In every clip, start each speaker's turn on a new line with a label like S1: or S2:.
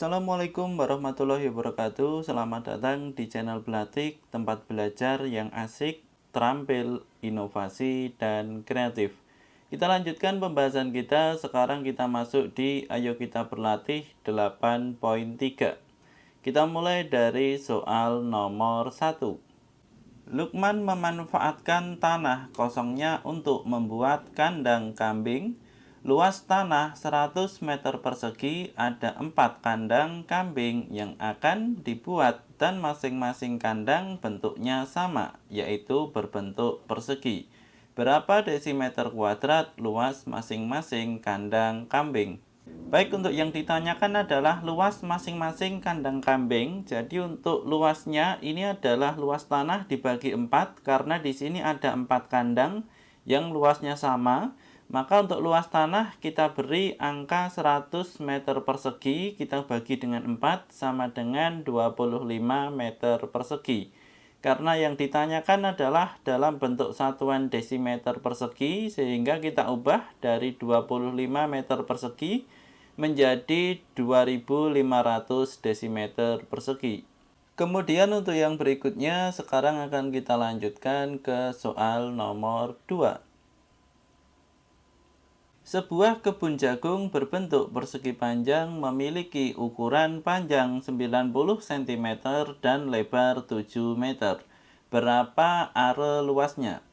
S1: Assalamualaikum warahmatullahi wabarakatuh. Selamat datang di channel Belatik, tempat belajar yang asik, terampil, inovasi, dan kreatif. Kita lanjutkan pembahasan kita. Sekarang kita masuk di Ayo Kita Berlatih 8.3. Kita mulai dari soal nomor 1. Lukman memanfaatkan tanah kosongnya untuk membuat kandang kambing. Luas tanah 100 meter persegi, ada 4 kandang kambing yang akan dibuat dan masing-masing kandang bentuknya sama, yaitu berbentuk persegi. Berapa desimeter kuadrat luas masing-masing kandang kambing? Baik, untuk yang ditanyakan adalah luas masing-masing kandang kambing. Jadi untuk luasnya ini adalah luas tanah dibagi 4 karena di sini ada 4 kandang yang luasnya sama. Maka untuk luas tanah kita beri angka 100 meter persegi, kita bagi dengan 4 sama dengan 25 meter persegi. Karena yang ditanyakan adalah dalam bentuk satuan desimeter persegi, sehingga kita ubah dari 25 meter persegi menjadi 2500 desimeter persegi. Kemudian untuk yang berikutnya, sekarang akan kita lanjutkan ke soal nomor 2. Sebuah kebun jagung berbentuk persegi panjang memiliki ukuran panjang 90 cm dan lebar 7 meter. Berapa are luasnya?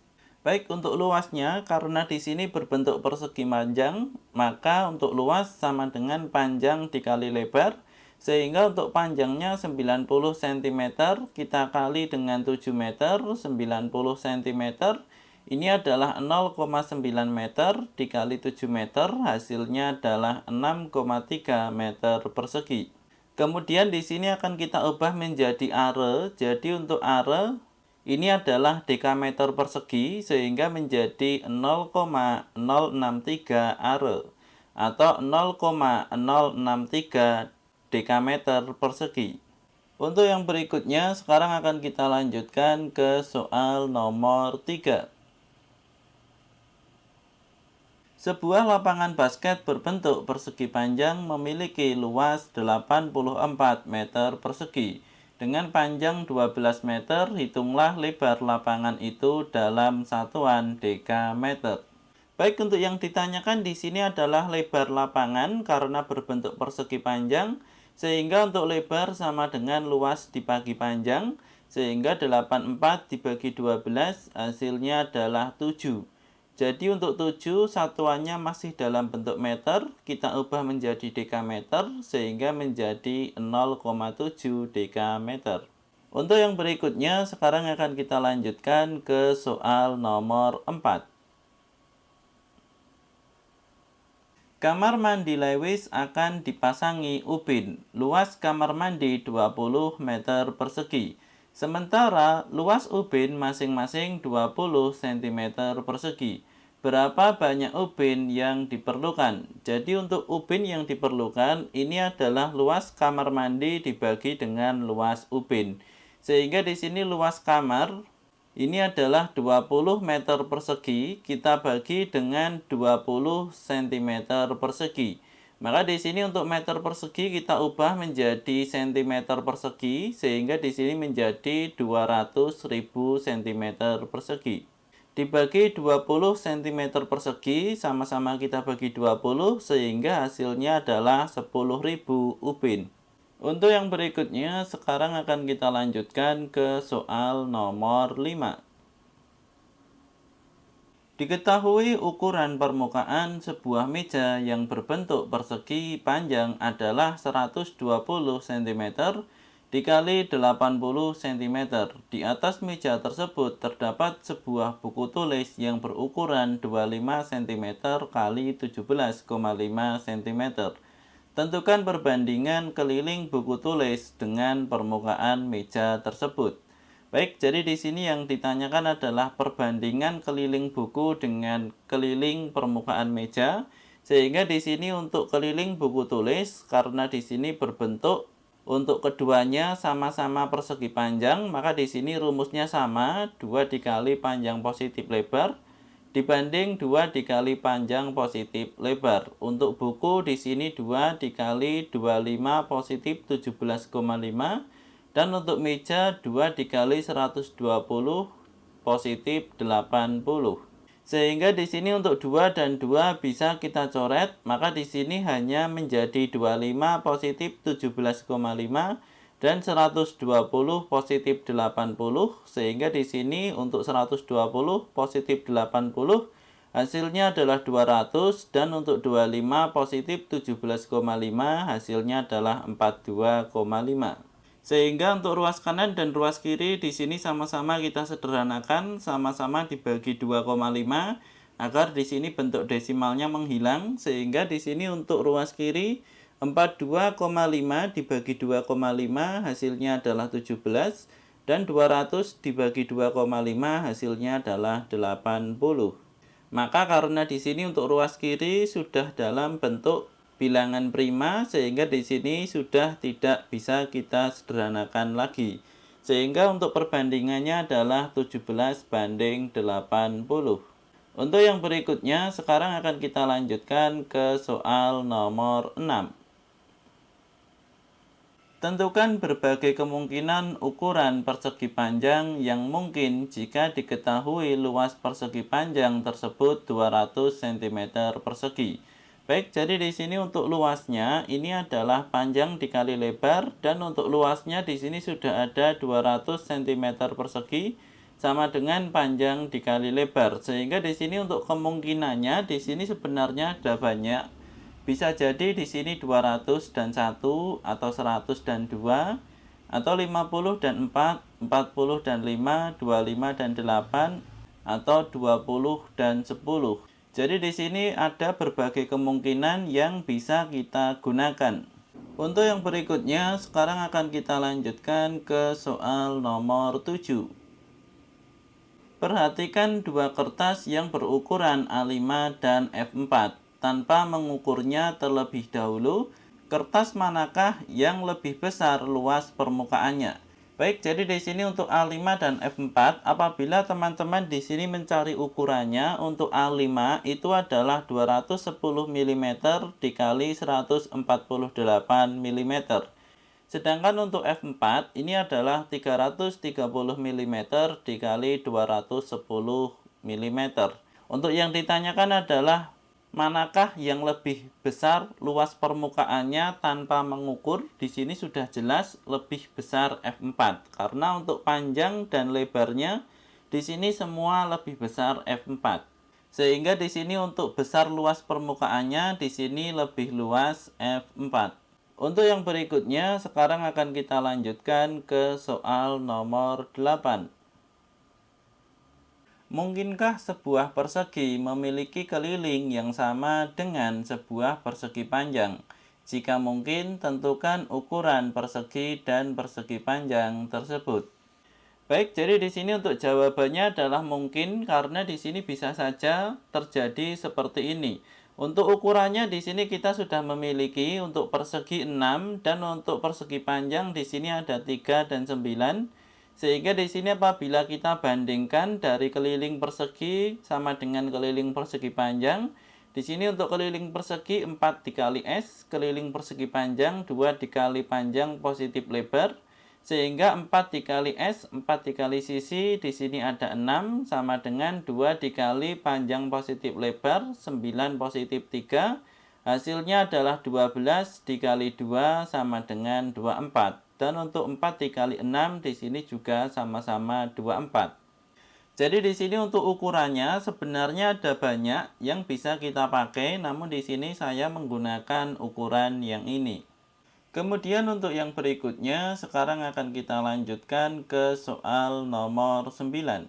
S1: Baik, untuk luasnya karena di sini berbentuk persegi panjang, maka untuk luas sama dengan panjang dikali lebar, sehingga untuk panjangnya 90 cm kita kali dengan 7 meter, 90 cm. Ini adalah 0,9 meter dikali 7 meter, hasilnya adalah 6,3 meter persegi. Kemudian di sini akan kita ubah menjadi are. Jadi untuk are ini adalah dekameter persegi, sehingga menjadi 0,063 are atau 0,063 dekameter persegi. Untuk yang berikutnya, sekarang akan kita lanjutkan ke soal nomor 3. Sebuah lapangan basket berbentuk persegi panjang memiliki luas 84 meter persegi. Dengan panjang 12 meter, hitunglah lebar lapangan itu dalam satuan dekameter. Baik, untuk yang ditanyakan di sini adalah lebar lapangan karena berbentuk persegi panjang, sehingga untuk lebar sama dengan luas dibagi panjang, sehingga 84 dibagi 12 hasilnya adalah 7. Jadi untuk 7 satuannya masih dalam bentuk meter, kita ubah menjadi dekameter sehingga menjadi 0,7 dekameter. Untuk yang berikutnya, sekarang akan kita lanjutkan ke soal nomor 4. Kamar mandi Lewis akan dipasangi ubin. Luas kamar mandi 20 meter persegi. Sementara luas ubin masing-masing 20 cm persegi. Berapa banyak ubin yang diperlukan? Jadi untuk ubin yang diperlukan ini adalah luas kamar mandi dibagi dengan luas ubin. Sehingga di sini luas kamar ini adalah 20 meter persegi, kita bagi dengan 20 cm persegi. Maka di sini untuk meter persegi kita ubah menjadi cm persegi, sehingga di sini menjadi 200.000 cm persegi. Dibagi 20 cm persegi, sama-sama kita bagi 20, sehingga hasilnya adalah 10.000 ubin. Untuk yang berikutnya, sekarang akan kita lanjutkan ke soal nomor 5. Diketahui ukuran permukaan sebuah meja yang berbentuk persegi panjang adalah 120 cm dikali 80 cm. Di atas meja tersebut terdapat sebuah buku tulis yang berukuran 25 cm kali 17,5 cm. Tentukan perbandingan keliling buku tulis dengan permukaan meja tersebut. Baik, jadi di sini yang ditanyakan adalah perbandingan keliling buku dengan keliling permukaan meja. Sehingga di sini untuk keliling buku tulis, karena di sini berbentuk untuk keduanya sama-sama persegi panjang, maka di sini rumusnya sama, 2 dikali panjang positif lebar dibanding 2 dikali panjang positif lebar. Untuk buku di sini 2 dikali 25 positif 17,5 dan untuk meja 2 dikali 120 positif 80. Sehingga di sini untuk 2 dan 2 bisa kita coret, maka di sini hanya menjadi 25 positif 17,5 dan 120 positif 80, sehingga di sini untuk 120 positif 80 hasilnya adalah 200 dan untuk 25 positif 17,5 hasilnya adalah 42,5. Sehingga untuk ruas kanan dan ruas kiri di sini sama-sama kita sederhanakan, sama-sama dibagi 2,5 agar di sini bentuk desimalnya menghilang, sehingga di sini untuk ruas kiri 42,5 dibagi 2,5 hasilnya adalah 17 dan 200 dibagi 2,5 hasilnya adalah 80. Maka karena di sini untuk ruas kiri sudah dalam bentuk bilangan prima, sehingga di sini sudah tidak bisa kita sederhanakan lagi. Sehingga untuk perbandingannya adalah 17 banding 80. Untuk yang berikutnya, sekarang akan kita lanjutkan ke soal nomor 6. Tentukan berbagai kemungkinan ukuran persegi panjang yang mungkin jika diketahui luas persegi panjang tersebut 200 cm persegi. Baik, jadi di sini untuk luasnya ini adalah panjang dikali lebar, dan untuk luasnya di sini sudah ada 200 cm persegi sama dengan panjang dikali lebar. Sehingga di sini untuk kemungkinannya di sini sebenarnya ada banyak. Bisa jadi di sini 200 dan 1 atau 100 dan 2 atau 50 dan 4, 40 dan 5, 25 dan 8 atau 20 dan 10. Jadi di sini ada berbagai kemungkinan yang bisa kita gunakan. Untuk yang berikutnya, sekarang akan kita lanjutkan ke soal nomor 7. Perhatikan dua kertas yang berukuran A5 dan F4. Tanpa mengukurnya terlebih dahulu, kertas manakah yang lebih besar luas permukaannya? Baik, jadi di sini untuk A5 dan F4, apabila teman-teman di sini mencari ukurannya, untuk A5 itu adalah 210 mm dikali 148 mm. Sedangkan untuk F4 ini adalah 330 mm dikali 210 mm. Untuk yang ditanyakan adalah manakah yang lebih besar luas permukaannya tanpa mengukur. Di sini sudah jelas lebih besar F4 karena untuk panjang dan lebarnya di sini semua lebih besar F4. Sehingga di sini untuk besar luas permukaannya di sini lebih luas F4. Untuk yang berikutnya sekarang akan kita lanjutkan ke soal nomor 8. Mungkinkah sebuah persegi memiliki keliling yang sama dengan sebuah persegi panjang? Jika mungkin, tentukan ukuran persegi dan persegi panjang tersebut. Baik, jadi di sini untuk jawabannya adalah mungkin karena di sini bisa saja terjadi seperti ini. Untuk ukurannya di sini kita sudah memiliki untuk persegi 6 dan untuk persegi panjang di sini ada 3 dan 9. Sehingga di sini apabila kita bandingkan dari keliling persegi sama dengan keliling persegi panjang, di sini untuk keliling persegi 4 dikali S, keliling persegi panjang 2 dikali panjang positif lebar, sehingga 4 dikali S, 4 dikali sisi, di sini ada 6 sama dengan 2 dikali panjang positif lebar, 9 positif 3, hasilnya adalah 12 dikali 2 sama dengan 24. Dan untuk 4 dikali 6 di sini juga sama-sama 24. Jadi di sini untuk ukurannya sebenarnya ada banyak yang bisa kita pakai, namun di sini saya menggunakan ukuran yang ini. Kemudian untuk yang berikutnya sekarang akan kita lanjutkan ke soal nomor 9.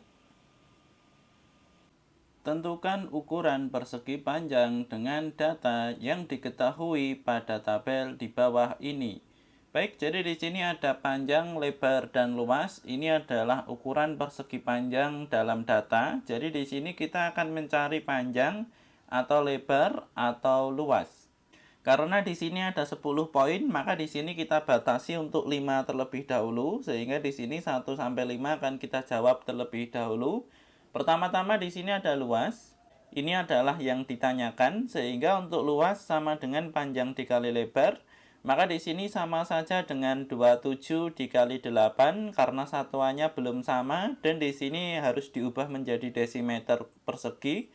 S1: Tentukan ukuran persegi panjang dengan data yang diketahui pada tabel di bawah ini. Baik, jadi di sini ada panjang, lebar, dan luas. Ini adalah ukuran persegi panjang dalam data. Jadi di sini kita akan mencari panjang atau lebar atau luas. Karena di sini ada 10 poin, maka di sini kita batasi untuk 5 terlebih dahulu, sehingga di sini 1 sampai 5 akan kita jawab terlebih dahulu. Pertama-tama di sini ada luas. Ini adalah yang ditanyakan, sehingga untuk luas sama dengan panjang dikali lebar. Maka di sini sama saja dengan 27 dikali 8 karena satuannya belum sama dan di sini harus diubah menjadi desimeter persegi.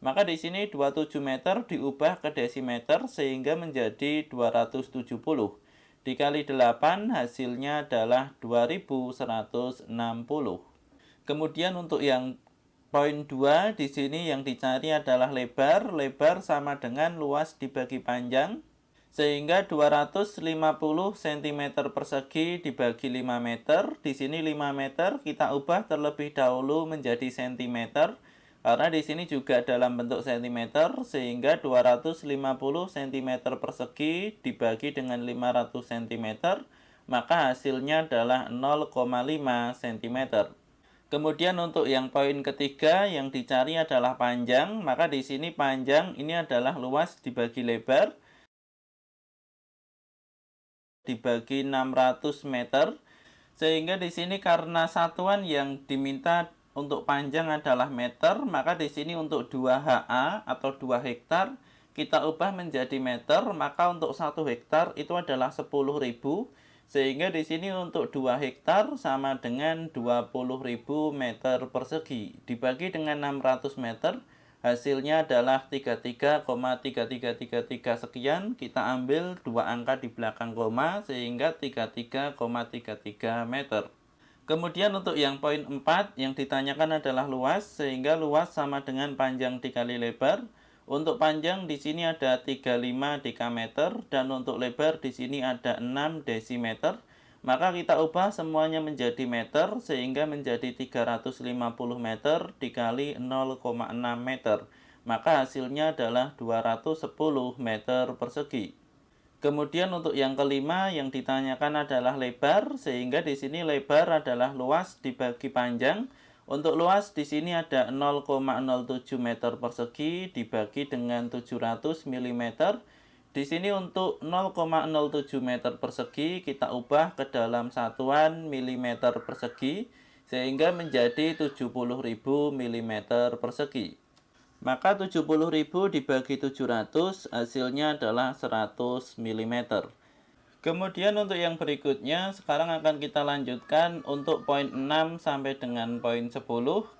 S1: Maka di sini 27 meter diubah ke desimeter sehingga menjadi 270. Dikali 8 hasilnya adalah 2160. Kemudian untuk yang poin 2 di sini yang dicari adalah lebar. Lebar sama dengan luas dibagi panjang. Sehingga 250 cm persegi dibagi 5 meter. Di sini 5 meter kita ubah terlebih dahulu menjadi cm. Karena di sini juga dalam bentuk cm, sehingga 250 cm persegi dibagi dengan 500 cm, maka hasilnya adalah 0,5 cm. Kemudian untuk yang poin ketiga yang dicari adalah panjang, maka di sini panjang ini adalah luas dibagi lebar dibagi 600 meter. Sehingga di sini karena satuan yang diminta untuk panjang adalah meter, maka di sini untuk 2 HA atau 2 hektar kita ubah menjadi meter, maka untuk 1 hektar itu adalah 10.000. Sehingga di sini untuk 2 hektar sama dengan 20.000 meter persegi. Dibagi dengan 600 meter, hasilnya adalah 33,3333 sekian. Kita ambil 2 angka di belakang koma sehingga 33,33 meter. Kemudian untuk yang poin 4 yang ditanyakan adalah luas, sehingga luas sama dengan panjang dikali lebar. Untuk panjang di sini ada 35 dekameter dan untuk lebar di sini ada 6 desimeter. Maka kita ubah semuanya menjadi meter sehingga menjadi 350 meter dikali 0,6 meter. Maka hasilnya adalah 210 meter persegi. Kemudian untuk yang kelima yang ditanyakan adalah lebar, sehingga di sini lebar adalah luas dibagi panjang. Untuk luas di sini ada 0,07 meter persegi dibagi dengan 700 mm. Di sini untuk 0,07 meter persegi kita ubah ke dalam satuan milimeter persegi sehingga menjadi 70.000 mm persegi. Maka 70.000 dibagi 700 hasilnya adalah 100 mm. Kemudian untuk yang berikutnya, sekarang akan kita lanjutkan untuk poin 6 sampai dengan poin 10.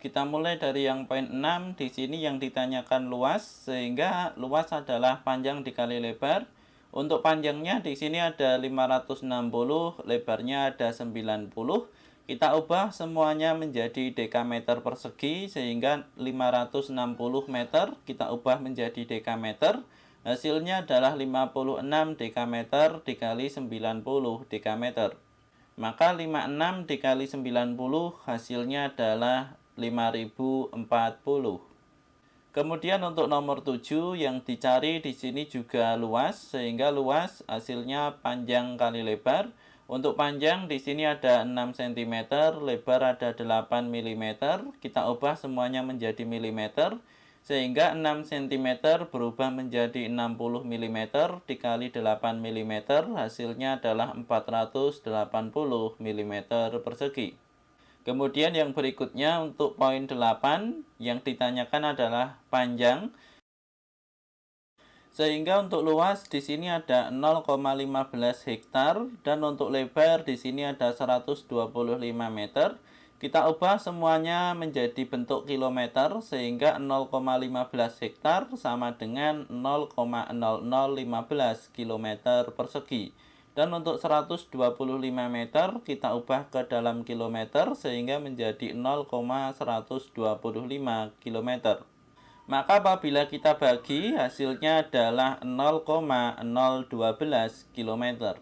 S1: Kita mulai dari yang poin 6, di sini yang ditanyakan luas, sehingga luas adalah panjang dikali lebar. Untuk panjangnya di sini ada 560, lebarnya ada 90. Kita ubah semuanya menjadi dekameter persegi, sehingga 560 meter kita ubah menjadi dekameter. Hasilnya adalah 56 dekameter dikali 90 dekameter. Maka 56 dikali 90 hasilnya adalah 5040. Kemudian untuk nomor 7 yang dicari di sini juga luas, sehingga luas hasilnya panjang kali lebar. Untuk panjang di sini ada 6 cm, lebar ada 8 mm. Kita ubah semuanya menjadi milimeter. Sehingga 6 cm berubah menjadi 60 mm dikali 8 mm, hasilnya adalah 480 mm persegi. Kemudian yang berikutnya untuk poin 8 yang ditanyakan adalah panjang. Sehingga untuk luas di sini ada 0,15 hektar dan untuk lebar di sini ada 125 meter. Kita ubah semuanya menjadi bentuk kilometer sehingga 0,15 hektar sama dengan 0,0015 kilometer persegi. Dan untuk 125 meter kita ubah ke dalam kilometer sehingga menjadi 0,125 kilometer. Maka apabila kita bagi hasilnya adalah 0,012 kilometer.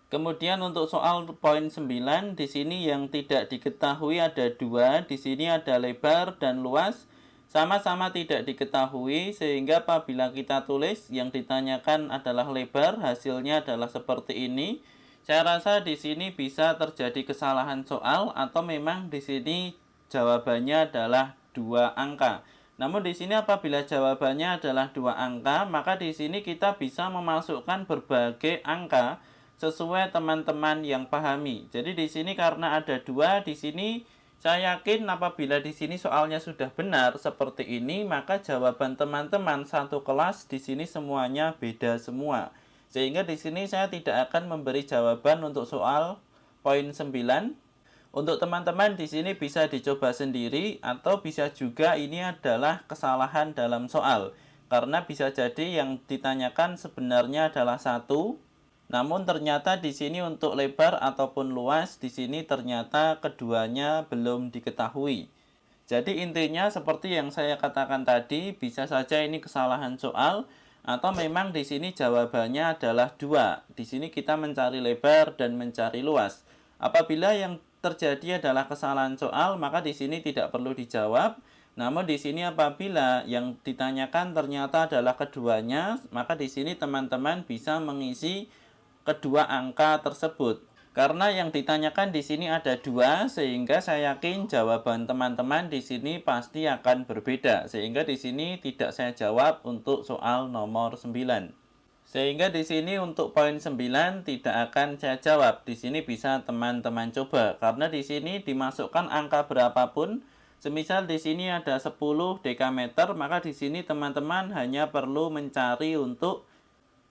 S1: Kemudian untuk soal poin 9 di sini yang tidak diketahui ada 2, di sini ada lebar dan luas sama-sama tidak diketahui sehingga apabila kita tulis yang ditanyakan adalah lebar, hasilnya adalah seperti ini. Saya rasa di sini bisa terjadi kesalahan soal atau memang di sini jawabannya adalah 2 angka. Namun di sini apabila jawabannya adalah 2 angka, maka di sini kita bisa memasukkan berbagai angka sesuai teman-teman yang pahami. Jadi di sini karena ada 2, di sini Saya yakin apabila di sini soalnya sudah benar seperti ini, maka jawaban teman-teman satu kelas di sini semuanya beda semua. Sehingga di sini saya tidak akan memberi jawaban untuk soal poin 9. Untuk teman-teman di sini bisa dicoba sendiri atau bisa juga ini adalah kesalahan dalam soal. Karena bisa jadi yang ditanyakan sebenarnya adalah satu, namun ternyata di sini untuk lebar ataupun luas di sini ternyata keduanya belum diketahui. Jadi intinya seperti yang saya katakan tadi, bisa saja ini kesalahan soal atau memang di sini jawabannya adalah dua. Di sini kita mencari lebar dan mencari luas. Apabila yang terjadi adalah kesalahan soal, maka di sini tidak perlu dijawab. Namun di sini apabila yang ditanyakan ternyata adalah keduanya, maka di sini teman-teman bisa mengisi kedua angka tersebut. Karena yang ditanyakan di sini ada dua, sehingga saya yakin jawaban teman-teman di sini pasti akan berbeda. Sehingga di sini tidak saya jawab untuk soal nomor 9. Sehingga di sini untuk poin 9 tidak akan saya jawab. Di sini bisa teman-teman coba. Karena di sini dimasukkan angka berapapun. Semisal di sini ada 10 dekameter, maka di sini teman-teman hanya perlu mencari untuk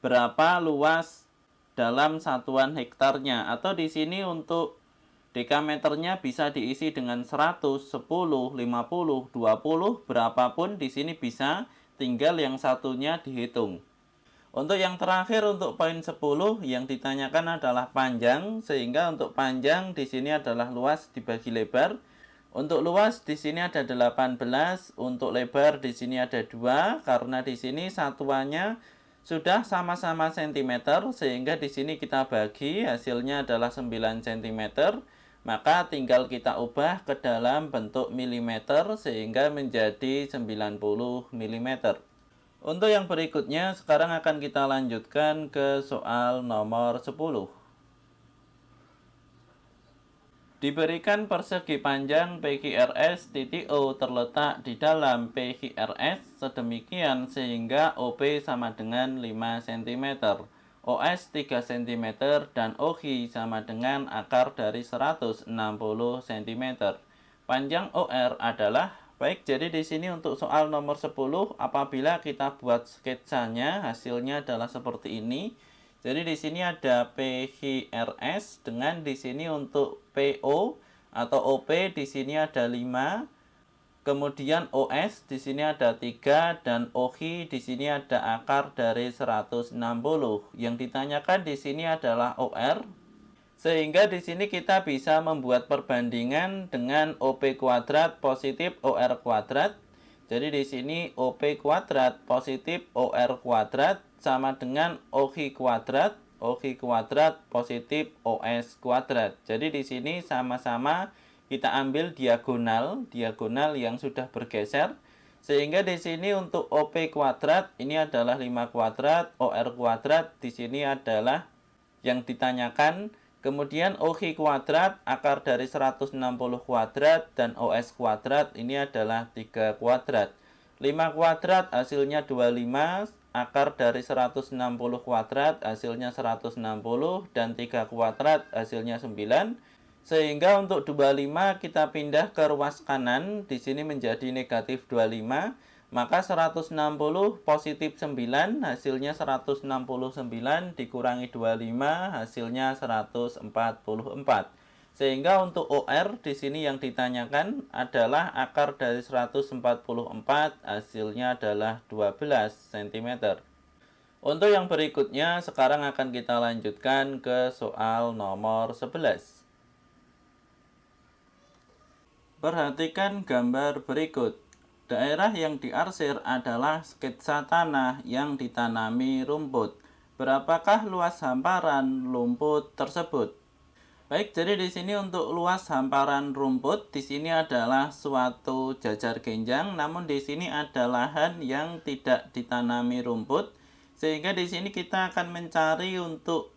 S1: berapa luas dalam satuan hektarnya, atau di sini untuk dekameternya bisa diisi dengan 100, 10, 50, 20, berapapun di sini bisa, tinggal yang satunya dihitung. Untuk yang terakhir untuk poin 10 yang ditanyakan adalah panjang, sehingga untuk panjang di sini adalah luas dibagi lebar. Untuk luas di sini ada 18, untuk lebar di sini ada 2 karena di sini satuannya sudah sama-sama cm, sehingga di sini kita bagi, hasilnya adalah 9 cm, maka tinggal kita ubah ke dalam bentuk milimeter sehingga menjadi 90 mm. Untuk yang berikutnya, sekarang akan kita lanjutkan ke soal nomor 10. Diberikan persegi panjang PQRS titik O terletak di dalam PQRS sedemikian sehingga OP sama dengan 5 cm, OS 3 cm, dan OH sama dengan akar dari 160 cm. Panjang OR adalah, baik, jadi di sini untuk soal nomor 10 apabila kita buat sketsanya hasilnya adalah seperti ini. Jadi di sini ada PQRS dengan di sini untuk PO atau OP di sini ada 5. Kemudian OS di sini ada 3 dan OH di sini ada akar dari 160. Yang ditanyakan di sini adalah OR. Sehingga di sini kita bisa membuat perbandingan dengan OP kuadrat positif OR kuadrat. Jadi di sini OP kuadrat positif OR kuadrat sama dengan OH kuadrat positif OS kuadrat. Jadi di sini sama-sama kita ambil diagonal yang sudah bergeser. Sehingga di sini untuk OP kuadrat ini adalah 5 kuadrat, OR kuadrat di sini adalah yang ditanyakan. Kemudian OH kuadrat akar dari 160 kuadrat dan OS kuadrat ini adalah 3 kuadrat. 5 kuadrat hasilnya 25, akar dari 160 kuadrat hasilnya 160 dan 3 kuadrat hasilnya 9. Sehingga untuk 25 kita pindah ke ruas kanan, di sini menjadi negatif 25. Maka 160 positif 9 hasilnya 169 dikurangi 25 hasilnya 144. Sehingga untuk OR di sini yang ditanyakan adalah akar dari 144 hasilnya adalah 12 cm. Untuk yang berikutnya sekarang akan kita lanjutkan ke soal nomor 11. Perhatikan gambar berikut. Daerah yang diarsir adalah sketsa tanah yang ditanami rumput. Berapakah luas hamparan rumput tersebut? Baik, jadi di sini untuk luas hamparan rumput di sini adalah suatu jajar genjang, namun di sini ada lahan yang tidak ditanami rumput, sehingga di sini kita akan mencari untuk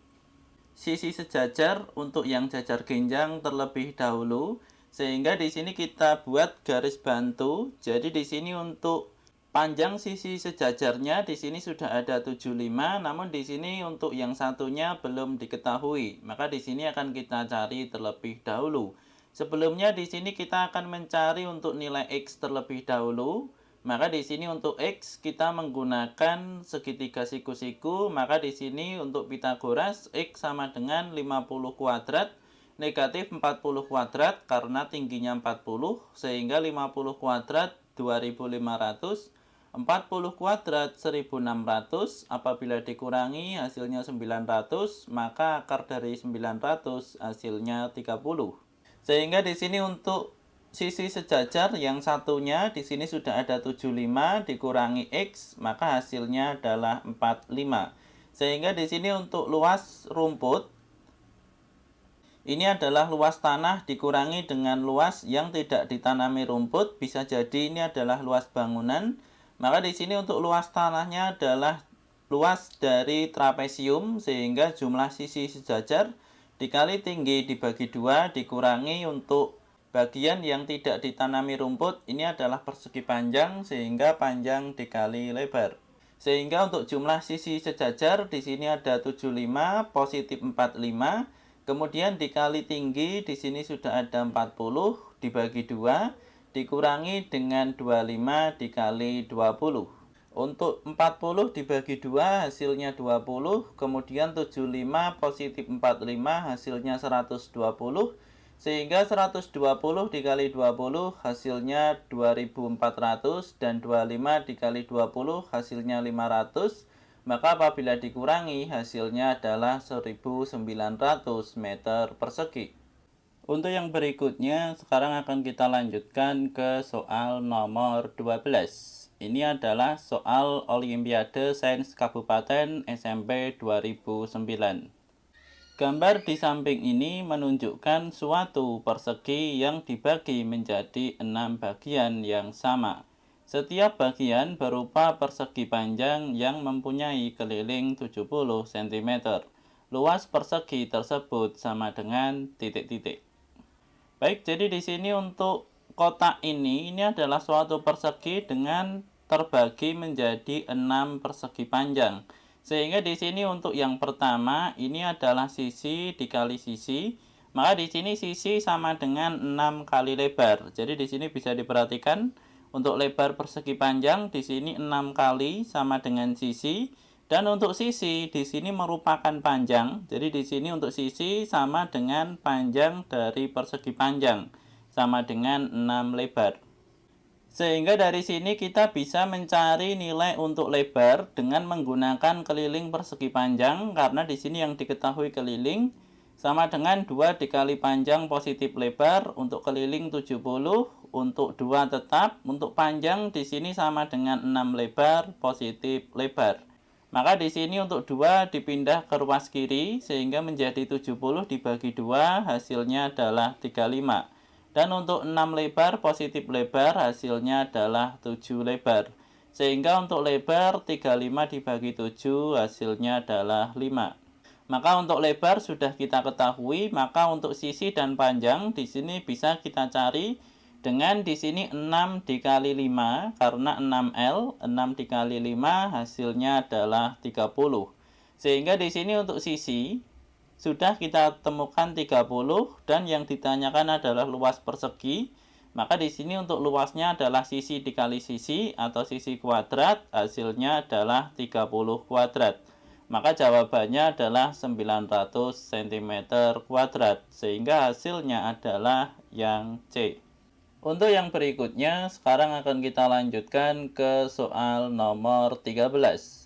S1: sisi sejajar untuk yang jajar genjang terlebih dahulu. Sehingga di sini kita buat garis bantu. Jadi di sini untuk panjang sisi sejajarnya di sini sudah ada 75, namun di sini untuk yang satunya belum diketahui. Maka di sini akan kita cari terlebih dahulu. Sebelumnya di sini kita akan mencari untuk nilai X terlebih dahulu. Maka di sini untuk X kita menggunakan segitiga siku-siku. Maka di sini untuk Pythagoras X sama dengan 50 kuadrat negatif 40 kuadrat karena tingginya 40 sehingga 50 kuadrat 2500, 40 kuadrat 1600, apabila dikurangi hasilnya 900, maka akar dari 900 hasilnya 30. Sehingga di sini untuk sisi sejajar yang satunya di sini sudah ada 75 dikurangi X, maka hasilnya adalah 45. Sehingga di sini untuk luas rumput ini adalah luas tanah dikurangi dengan luas yang tidak ditanami rumput, bisa jadi ini adalah luas bangunan. Maka di sini untuk luas tanahnya adalah luas dari trapesium, sehingga jumlah sisi sejajar dikali tinggi dibagi 2 dikurangi untuk bagian yang tidak ditanami rumput, ini adalah persegi panjang, sehingga panjang dikali lebar. Sehingga untuk jumlah sisi sejajar di sini ada 75 positif 45, kemudian dikali tinggi di sini sudah ada 40 dibagi 2 dikurangi dengan 25 dikali 20. Untuk 40 dibagi 2 hasilnya 20, kemudian 75 positif 45 hasilnya 120, sehingga 120 dikali 20 hasilnya 2400 dan 25 dikali 20 hasilnya 500, maka apabila dikurangi hasilnya adalah 1900 meter persegi. Untuk yang berikutnya sekarang akan kita lanjutkan ke soal nomor 12. Ini adalah soal Olimpiade Sains Kabupaten SMP 2009. Gambar di samping ini menunjukkan suatu persegi yang dibagi menjadi 6 bagian yang sama. Setiap bagian berupa persegi panjang yang mempunyai keliling 70 cm. Luas persegi tersebut sama dengan titik-titik. Baik, jadi di sini untuk kotak ini adalah suatu persegi dengan terbagi menjadi 6 persegi panjang. Sehingga di sini untuk yang pertama ini adalah sisi dikali sisi, maka di sini sisi sama dengan 6 kali lebar. Jadi di sini bisa diperhatikan untuk lebar persegi panjang di sini 6 kali sama dengan sisi, dan untuk sisi di sini merupakan panjang. Jadi di sini untuk sisi sama dengan panjang dari persegi panjang sama dengan 6 lebar. Sehingga dari sini kita bisa mencari nilai untuk lebar dengan menggunakan keliling persegi panjang, karena di sini yang diketahui keliling sama dengan 2 dikali panjang positif lebar, untuk keliling 70, untuk 2 tetap, untuk panjang di sini sama dengan 6 lebar positif lebar. Maka di sini untuk 2 dipindah ke ruas kiri sehingga menjadi 70 dibagi 2 hasilnya adalah 35. Dan untuk 6 lebar positif lebar hasilnya adalah 7 lebar. Sehingga untuk lebar 35 dibagi 7 hasilnya adalah 5. Maka untuk lebar sudah kita ketahui, maka untuk sisi dan panjang di sini bisa kita cari dengan di sini 6 dikali 5 karena 6L, 6 dikali 5 hasilnya adalah 30. Sehingga di sini untuk sisi sudah kita temukan 30 dan yang ditanyakan adalah luas persegi. Maka di sini untuk luasnya adalah sisi dikali sisi atau sisi kuadrat, hasilnya adalah 30 kuadrat. Maka jawabannya adalah 900 cm kuadrat, sehingga hasilnya adalah yang C. Untuk yang berikutnya sekarang akan kita lanjutkan ke soal nomor 13.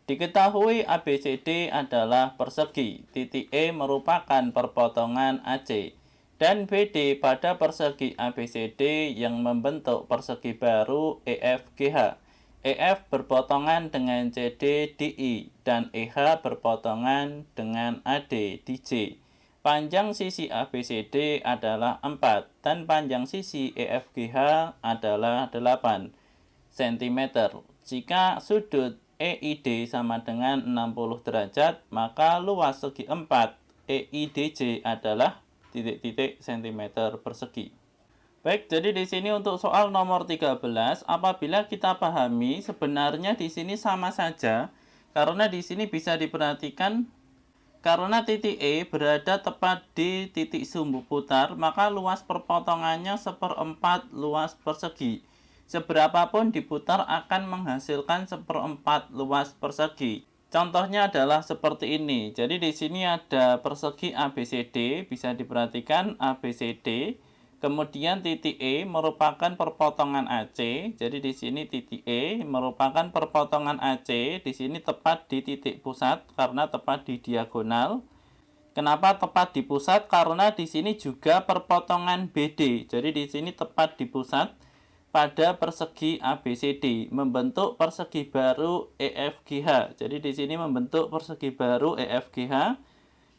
S1: Diketahui ABCD adalah persegi, titik E merupakan perpotongan AC, dan BD pada persegi ABCD yang membentuk persegi baru EFGH. EF berpotongan dengan CD DI, dan EH berpotongan dengan AD DJ. Panjang sisi ABCD adalah 4, dan panjang sisi EFGH adalah 8 cm. Jika sudut EID sama dengan 60 derajat, maka luas segi 4 EIDJ adalah titik-titik cm persegi. Baik, jadi di sini untuk soal nomor 13, apabila kita pahami sebenarnya di sini sama saja, karena di sini bisa diperhatikan Karena titik E berada tepat di titik sumbu putar, maka luas perpotongannya seperempat luas persegi. Seberapapun diputar akan menghasilkan seperempat luas persegi. Contohnya adalah seperti ini. Jadi di sini ada persegi ABCD, bisa diperhatikan ABCD. Kemudian titik E merupakan perpotongan AC. Jadi di sini titik E merupakan perpotongan AC. Di sini tepat di titik pusat karena tepat di diagonal. Kenapa tepat di pusat? Karena di sini juga perpotongan BD. Jadi di sini tepat di pusat pada persegi ABCD, membentuk persegi baru EFGH. Jadi di sini membentuk persegi baru EFGH.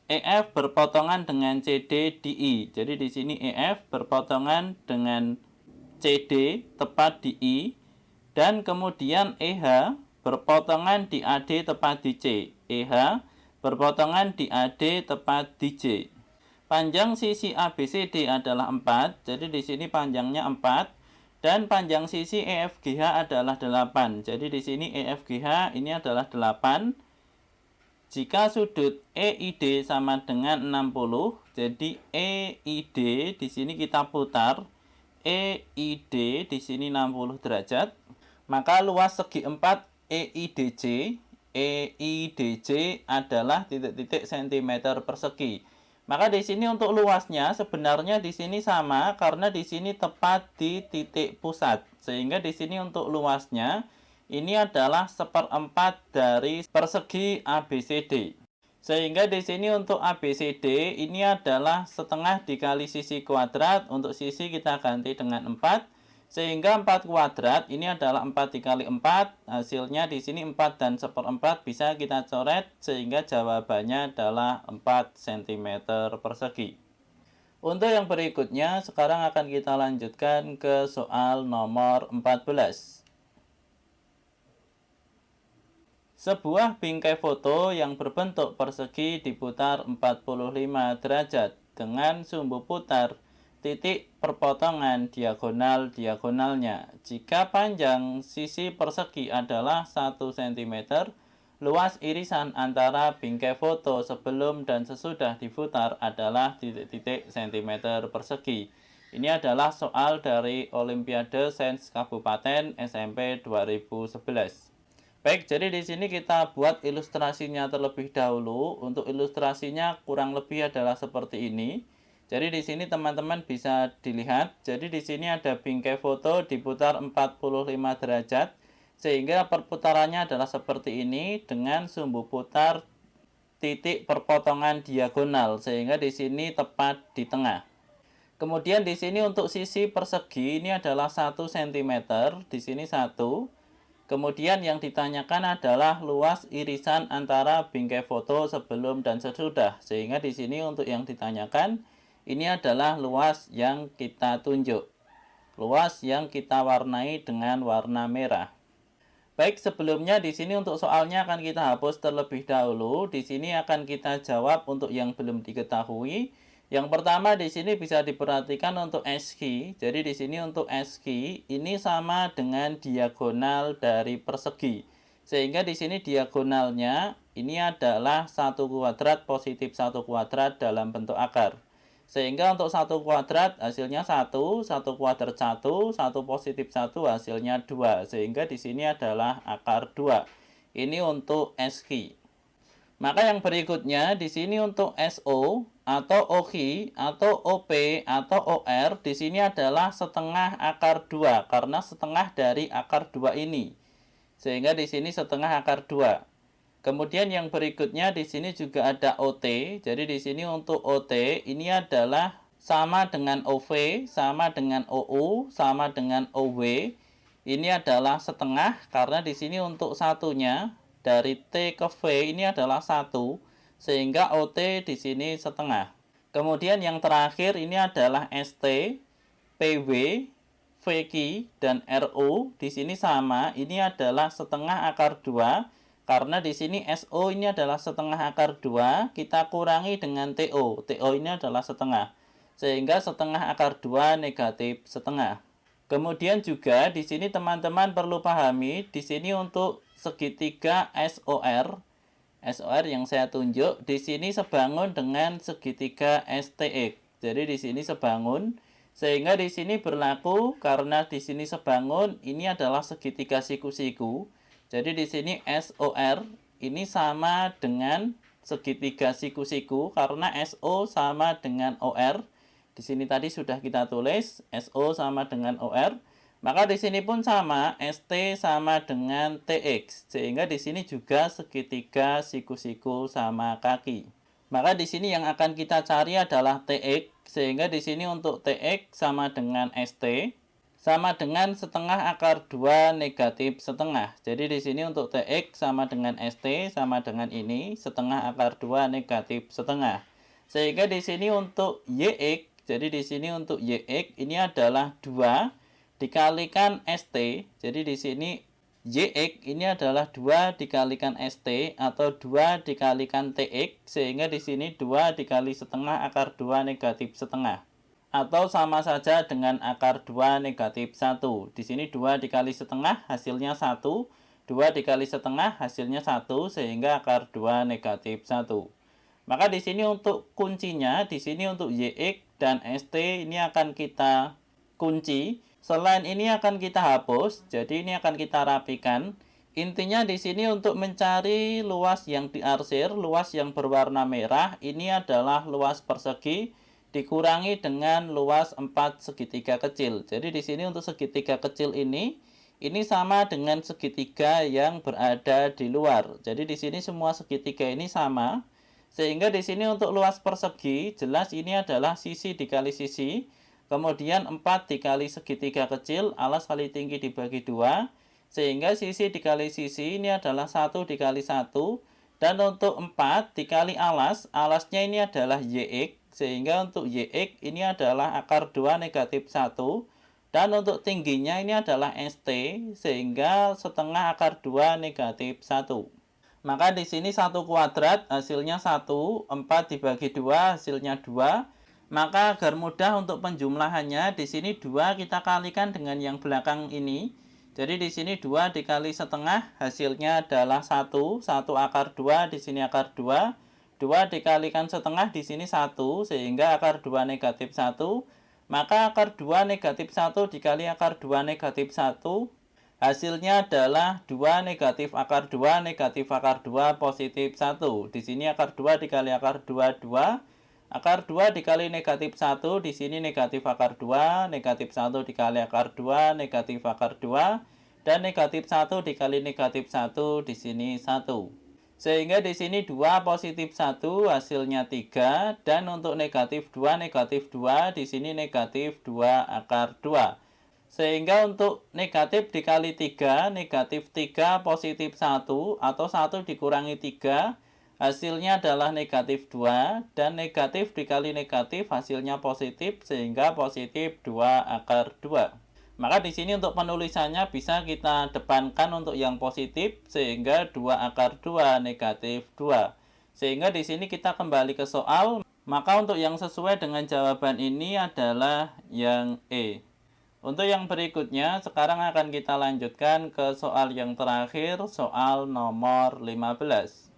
S1: EF berpotongan dengan CD di I. Jadi di sini EF berpotongan dengan CD tepat di I, dan kemudian EH berpotongan di AD tepat di C. EH berpotongan di AD tepat di J. Panjang sisi ABCD adalah 4, jadi di sini panjangnya 4, dan panjang sisi EFGH adalah 8. Jadi di sini EFGH ini adalah 8. Jika sudut EID sama dengan 60, jadi EID di sini kita putar, EID di sini 60 derajat, maka luas segi 4 EIDJ adalah titik-titik cm persegi. Maka di sini untuk luasnya sebenarnya di sini sama karena di sini tepat di titik pusat. Sehingga di sini untuk luasnya ini adalah seperempat dari persegi ABCD. Sehingga di sini untuk ABCD ini adalah setengah dikali sisi kuadrat. Untuk sisi kita ganti dengan 4. Sehingga 4 kuadrat ini adalah 4 dikali 4. Hasilnya di sini 4 dan seperempat bisa kita coret. Sehingga jawabannya adalah 4 cm persegi. Untuk yang berikutnya, sekarang akan kita lanjutkan ke soal nomor 14. Sebuah bingkai foto yang berbentuk persegi diputar 45 derajat dengan sumbu putar titik perpotongan diagonal-diagonalnya. Jika panjang sisi persegi adalah 1 cm, luas irisan antara bingkai foto sebelum dan sesudah diputar adalah titik-titik cm persegi. Ini adalah soal dari Olimpiade Sains Kabupaten SMP 2011. Baik, jadi di sini kita buat ilustrasinya terlebih dahulu. Untuk ilustrasinya kurang lebih adalah seperti ini. Jadi di sini teman-teman bisa dilihat. Jadi di sini ada bingkai foto diputar 45 derajat. Sehingga perputarannya adalah seperti ini dengan sumbu putar titik perpotongan diagonal. Sehingga di sini tepat di tengah. Kemudian di sini untuk sisi persegi ini adalah 1 cm. Di sini 1. Kemudian yang ditanyakan adalah luas irisan antara bingkai foto sebelum dan sesudah. Sehingga di sini untuk yang ditanyakan ini adalah luas yang kita tunjuk. Luas yang kita warnai dengan warna merah. Baik, sebelumnya di sini untuk soalnya akan kita hapus terlebih dahulu. Di sini akan kita jawab untuk yang belum diketahui. Yang pertama di sini bisa diperhatikan untuk SQ. Jadi di sini untuk SQ ini sama dengan diagonal dari persegi. Sehingga di sini diagonalnya ini adalah 1 kuadrat positif 1 kuadrat dalam bentuk akar. Sehingga untuk 1 kuadrat hasilnya 1, 1 kuadrat 1, 1 positif 1 hasilnya 2. Sehingga di sini adalah akar 2. Ini untuk SQ. Maka yang berikutnya di sini untuk SO atau OQ atau OP atau OR di sini adalah setengah akar 2 karena setengah dari akar 2 ini. Sehingga di sini setengah akar 2. Kemudian yang berikutnya di sini juga ada OT. Jadi di sini untuk OT ini adalah sama dengan OV, sama dengan OU, sama dengan OW. Ini adalah setengah karena di sini untuk satunya dari T ke V ini adalah 1, sehingga OT di sini setengah. Kemudian yang terakhir ini adalah ST, PW, VQ, dan RO. Di sini sama, ini adalah setengah akar 2. Karena di sini SO ini adalah setengah akar 2, kita kurangi dengan TO. TO ini adalah setengah. Sehingga setengah akar 2 negatif setengah. Kemudian juga di sini teman-teman perlu pahami, di sini untuk segitiga SOR SOR yang saya tunjuk di sini sebangun dengan segitiga STX. Jadi di sini sebangun, sehingga di sini berlaku karena di sini sebangun ini adalah segitiga siku-siku. Jadi di sini SOR ini sama dengan segitiga siku-siku karena SO sama dengan OR. Di sini tadi sudah kita tulis SO sama dengan OR. Maka di sini pun sama, ST sama dengan TX, sehingga di sini juga segitiga siku-siku sama kaki. Maka di sini yang akan kita cari adalah TX, sehingga di sini untuk TX sama dengan ST, sama dengan setengah akar 2 negatif setengah. Jadi di sini untuk TX sama dengan ST sama dengan ini, setengah akar 2 negatif setengah. Sehingga di sini untuk YX, jadi di sini untuk YX ini adalah 2 dikalikan ST. Jadi di sini YX ini adalah 2 dikalikan ST atau 2 dikalikan TX, sehingga di sini 2 dikali setengah akar 2 negatif setengah. Atau sama saja dengan akar 2 negatif 1. Di sini 2 dikali setengah hasilnya 1, 2 dikali setengah hasilnya 1, sehingga akar 2 negatif 1. Maka di sini untuk kuncinya, di sini untuk YX dan ST ini akan kita kunci. Selain ini akan kita hapus, jadi ini akan kita rapikan. Intinya di sini untuk mencari luas yang diarsir, luas yang berwarna merah, ini adalah luas persegi dikurangi dengan luas 4 segitiga kecil. Jadi di sini untuk segitiga kecil ini sama dengan segitiga yang berada di luar. Jadi di sini semua segitiga ini sama. Sehingga di sini untuk luas persegi, jelas ini adalah sisi dikali sisi. Kemudian 4 dikali segitiga kecil, alas kali tinggi dibagi 2. Sehingga sisi dikali sisi ini adalah 1 dikali 1. Dan untuk 4 dikali alas, alasnya ini adalah YX. Sehingga untuk YX ini adalah akar 2 negatif 1. Dan untuk tingginya ini adalah ST. Sehingga setengah akar 2 negatif 1. Maka di sini 1 kuadrat hasilnya 1. 4 dibagi 2 hasilnya 2. Maka agar mudah untuk penjumlahannya, di sini 2 kita kalikan dengan yang belakang ini. Jadi di sini 2 dikali setengah hasilnya adalah 1. 1 akar 2 di sini akar 2. 2 dikalikan setengah di sini 1, sehingga akar 2 negatif 1. Maka akar 2 negatif 1 dikali akar 2 negatif 1 hasilnya adalah 2 negatif akar 2 negatif akar 2 positif 1. Di sini akar 2 dikali akar 2 2. Akar 2 dikali negatif 1, di sini negatif akar 2, negatif 1 dikali akar 2, negatif akar 2, dan negatif 1 dikali negatif 1, di sini 1. Sehingga di sini 2 positif 1, hasilnya 3, dan untuk negatif 2, di sini negatif 2 akar 2. Sehingga untuk negatif dikali 3, negatif 3 positif 1, atau 1 dikurangi 3, hasilnya adalah negatif 2, dan negatif dikali negatif hasilnya positif, sehingga positif 2 akar 2. Maka di sini untuk penulisannya bisa kita depankan untuk yang positif, sehingga 2 akar 2 negatif 2. Sehingga di sini kita kembali ke soal, maka untuk yang sesuai dengan jawaban ini adalah yang E. Untuk yang berikutnya, sekarang akan kita lanjutkan ke soal yang terakhir, soal nomor 15.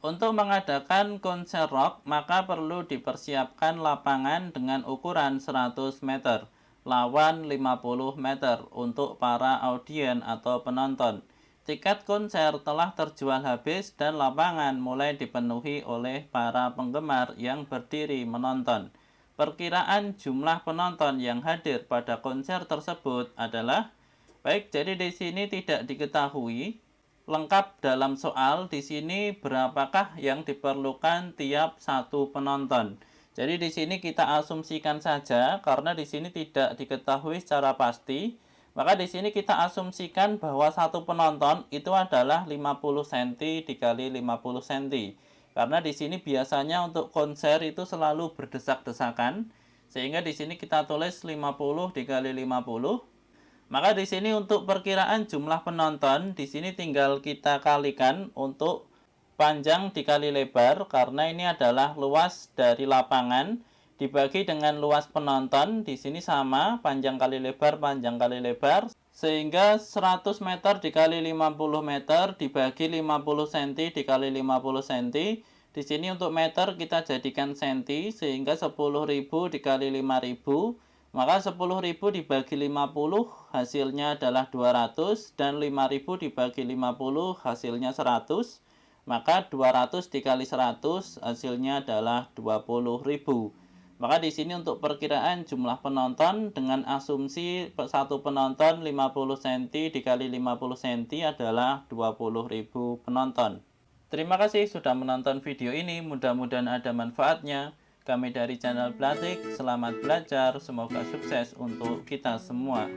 S1: Untuk mengadakan konser rock, maka perlu dipersiapkan lapangan dengan ukuran 100 meter, lawan 50 meter untuk para audien atau penonton. Tiket konser telah terjual habis dan lapangan mulai dipenuhi oleh para penggemar yang berdiri menonton. Perkiraan jumlah penonton yang hadir pada konser tersebut adalah, baik, jadi di sini tidak diketahui lengkap dalam soal di sini berapakah yang diperlukan tiap satu penonton. Jadi di sini kita asumsikan saja karena di sini tidak diketahui secara pasti. Maka di sini kita asumsikan bahwa satu penonton itu adalah 50 cm dikali 50 cm. Karena di sini biasanya untuk konser itu selalu berdesak-desakan. Sehingga di sini kita tulis 50 dikali 50. Maka di sini untuk perkiraan jumlah penonton, di sini tinggal kita kalikan untuk panjang dikali lebar, karena ini adalah luas dari lapangan dibagi dengan luas penonton. Di sini sama, panjang kali lebar, Sehingga 100 meter dikali 50 meter dibagi 50 cm dikali 50 cm. Di sini untuk meter kita jadikan senti, sehingga 10.000 dikali 5.000. Maka 10.000 dibagi 50 hasilnya adalah 200, dan 5.000 dibagi 50 hasilnya 100. Maka 200 dikali 100 hasilnya adalah 20.000. Maka di sini untuk perkiraan jumlah penonton dengan asumsi satu penonton 50 cm dikali 50 cm adalah 20.000 penonton. Terima kasih sudah menonton video ini, mudah-mudahan ada manfaatnya. Kami dari channel Blatik, selamat belajar, semoga sukses untuk kita semua.